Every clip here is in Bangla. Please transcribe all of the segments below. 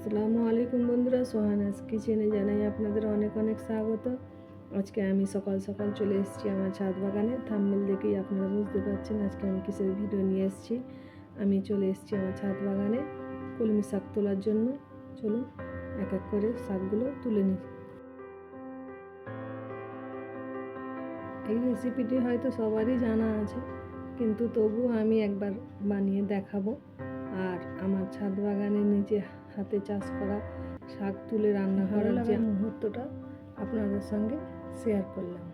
আসসালামু আলাইকুম বন্ধুরা, সোহানাস কিচেনে জানাই আপনাদের অনেক অনেক স্বাগত। আজকে আমি সকাল সকাল চলে এসেছি আমার ছাদ বাগানে। থাম্বনেল দেখেই আপনারা বুঝতে পারছেন আজকে আমি কিসের ভিডিও নিয়ে এসেছি। আমি চলে এসেছি আমার ছাদ বাগানে কলমি শাক তোলার জন্য। চলুন এক এক করে শাকগুলো তুলে নিই। এই রেসিপিটি হয়তো সবারই জানা আছে, কিন্তু তবুও আমি একবার বানিয়ে দেখাবো। আর আমার ছাদ বাগানের নিচে হাতে চাষ করা শাক তুলে রান্না করার যে মুহূর্তটা আপনাদের সঙ্গে শেয়ার করলাম।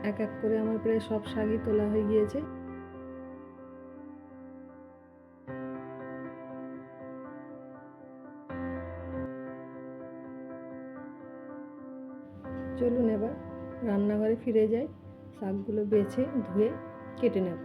এক এক করে আমার প্রায় সব শাকই তোলা হয়ে গিয়েছে। চলুন এবার রান্নাঘরে ফিরে যাই, শাকগুলো বেছে ধুয়ে কেটে নেব।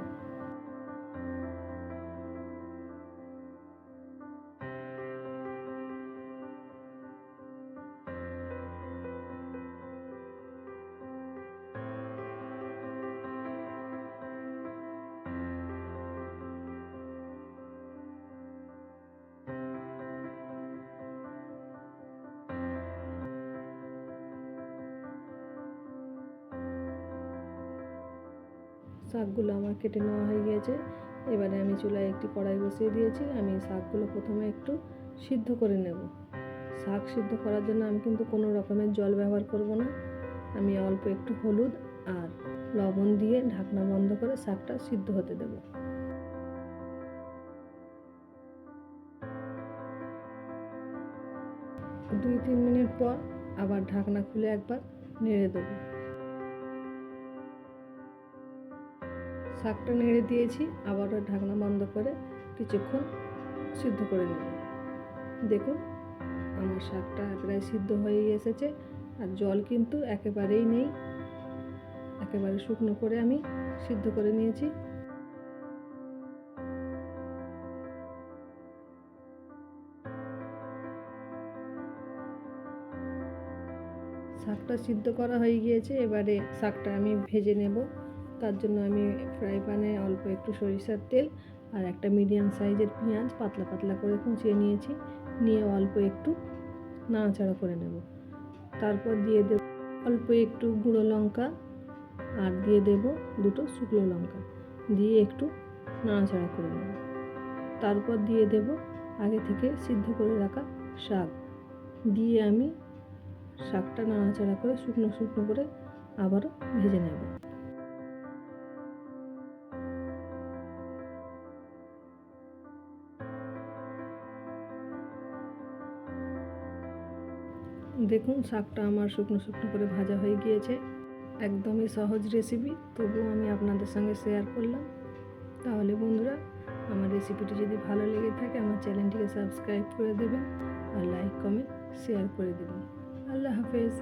শাকগুলো আমার কেটে নেওয়া হয়ে গিয়েছে। এবারে আমি চুলায় একটি কড়াই বসিয়ে দিয়েছি। আমি শাকগুলো প্রথমে একটু সিদ্ধ করে নেব। শাক সিদ্ধ করার জন্য আমি কিন্তু কোনো রকমের জল ব্যবহার করব না। আমি অল্প একটু হলুদ আর লবণ দিয়ে ঢাকনা বন্ধ করে শাকটা সিদ্ধ হতে দেব। দুই তিন মিনিট পর আবার ঢাকনা খুলে একবার নেড়ে দেবো। শাকটা নেড়ে দিয়েছি, আবারও ঢাকনা বন্ধ করে কিছুক্ষণ সিদ্ধ করে নেব। দেখুন আমার শাকটা প্রায় সিদ্ধ হয়ে এসেছে, আর জল কিন্তু একেবারেই নেই। একেবারে শুকনো করে আমি সিদ্ধ করে নিয়েছি। শাকটা সিদ্ধ করা হয়ে গিয়েছে। এবারে শাকটা আমি ভেজে নেব। তার জন্য আমি ফ্রাই প্যানে অল্প একটু সরিষার তেল আর একটা মিডিয়াম সাইজের পেঁয়াজ পাতলা পাতলা করে কুচিয়ে নিয়েছি। নিয়ে অল্প একটু নাড়াচাড়া করে নেব। তারপর দিয়ে দেব অল্প একটু গুঁড়ো লঙ্কা আর দিয়ে দেব দুটো শুকনো লঙ্কা, দিয়ে একটু নাড়াচাড়া করে নেব। তারপর দিয়ে দেব আগে থেকে সিদ্ধ করে রাখা শাক, দিয়ে আমি শাকটা নাড়াচাড়া করে শুকনো শুকনো করে আবারও ভেজে নেব। দেখুন শাকটা আমার শুকনো শুকনো করে ভাজা হয়ে গিয়েছে। একদমই সহজ রেসিপি, তবুও আমি আপনাদের সঙ্গে শেয়ার করলাম। তাহলে বন্ধুরা, আমার রেসিপিটি যদি ভালো লেগে থাকে আমার চ্যানেলটিকে সাবস্ক্রাইব করে দেবেন আর লাইক কমেন্ট শেয়ার করে দেবেন। আল্লাহ হাফেজ।